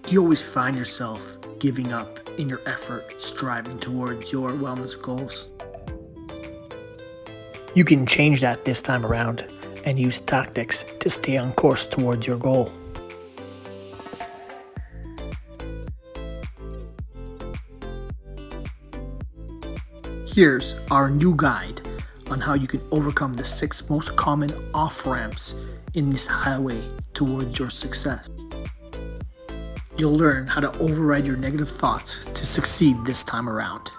Do you always find yourself giving up in your effort striving towards your wellness goals? You can change that this time around and use tactics to stay on course towards your goal. Here's our new guide on how you can overcome the 6 most common off-ramps in this highway towards your success. You'll learn how to override your negative thoughts to succeed this time around.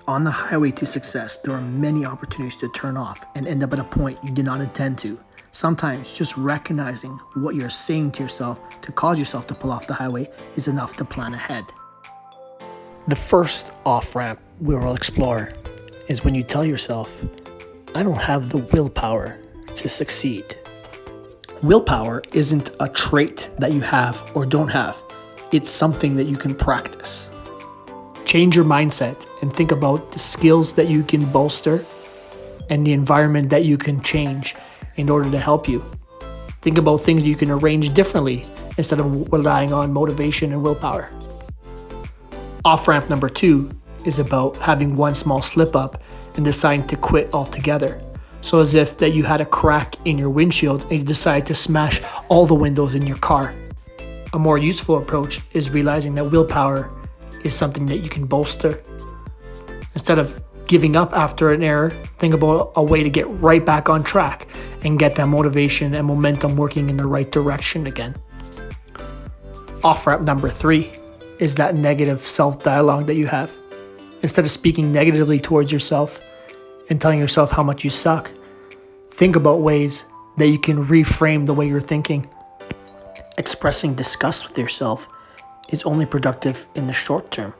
On the highway to success, there are many opportunities to turn off and end up at a point you did not intend to. Sometimes just recognizing what you're saying to yourself to cause yourself to pull off the highway is enough to plan ahead. The first off-ramp we will explore is when you tell yourself, I don't have the willpower to succeed. Willpower isn't a trait that you have or don't have. It's something that you can practice. Change your mindset and think about the skills that you can bolster and the environment that you can change in order to help you. Think about things you can arrange differently instead of relying on motivation and willpower. Off-ramp number 2 is about having one small slip up and deciding to quit altogether. So as if that you had a crack in your windshield and you decide to smash all the windows in your car. A more useful approach is realizing that willpower is something that you can bolster. Instead of giving up after an error, think about a way to get right back on track and get that motivation and momentum working in the right direction again. Off-ramp number 3 is that negative self-dialogue that you have. Instead of speaking negatively towards yourself and telling yourself how much you suck, think about ways that you can reframe the way you're thinking. Expressing disgust with yourself is only productive in the short term.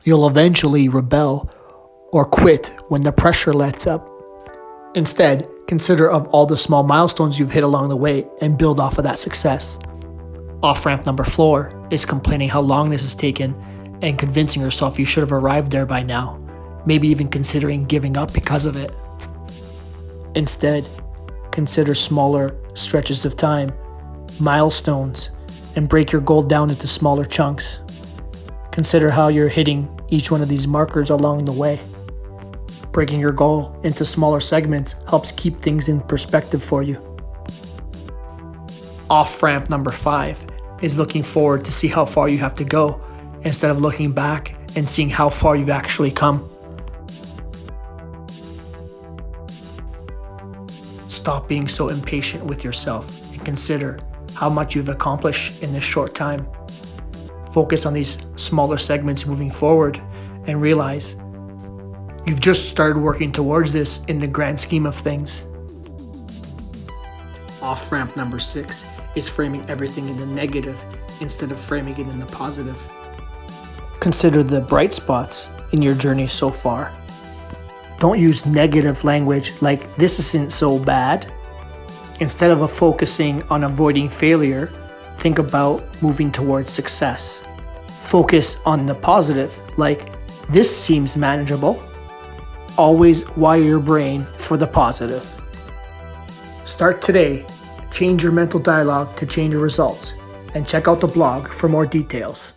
You'll eventually rebel or quit when the pressure lets up. Instead, consider of all the small milestones you've hit along the way and build off of that success. Off-ramp number 4 is complaining how long this has taken and convincing yourself you should have arrived there by now, maybe even considering giving up because of it. Instead, consider smaller stretches of time, milestones, and break your goal down into smaller chunks. Consider how you're hitting each one of these markers along the way. Breaking your goal into smaller segments helps keep things in perspective for you. Off-ramp number 5 is looking forward to see how far you have to go instead of looking back and seeing how far you've actually come. Stop being so impatient with yourself and consider how much you've accomplished in this short time. Focus on these smaller segments moving forward and realize you've just started working towards this in the grand scheme of things. Off-ramp number 6 is framing everything in the negative instead of framing it in the positive. Consider the bright spots in your journey so far. Don't use negative language like this isn't so bad. Instead of focusing on avoiding failure, think about moving towards success. Focus on the positive like this seems manageable. Always wire your brain for the positive. Start today. Change your mental dialogue to change your results. And check out the blog for more details.